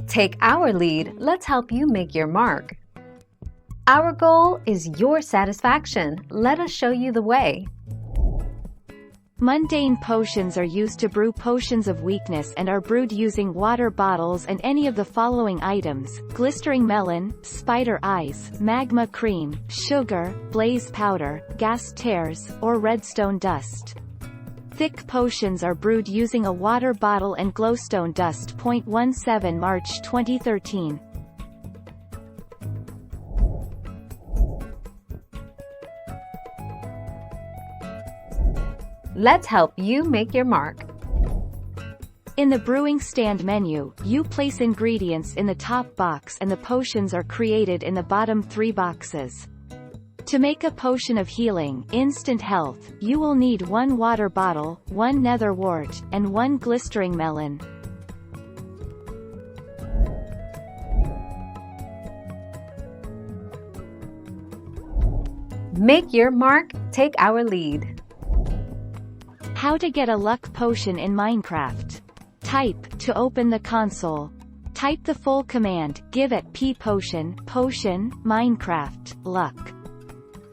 Take our lead, let's help you make your mark. Our goal is your satisfaction. Let us show you the way. Mundane potions are used to brew potions of weakness and are brewed using water bottles and any of the following items: glistering melon, spider eyes, magma cream, sugar, blaze powder, gas tears, or redstone dust. Thick potions are brewed using a water bottle and glowstone dust. 17 March 2013. Let's help you make your mark. In the brewing stand menu, you place ingredients in the top box and the potions are created in the bottom 3 boxes. To make a potion of healing, instant health, you will need 1 water bottle, 1 nether wart, and 1 glistering melon. Make your mark, take our lead. How to get a luck potion in Minecraft. Type, to open the console. Type the full command, give it p potion, Minecraft, luck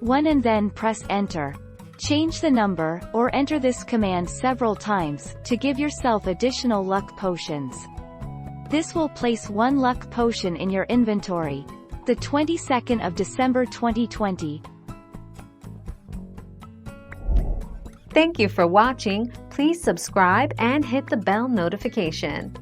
1 and then press enter. Change the number, or enter this command several times, to give yourself additional luck potions. This will place 1 luck potion in your inventory. The 22nd of December 2020. Thank you for watching. Please subscribe and hit the bell notification.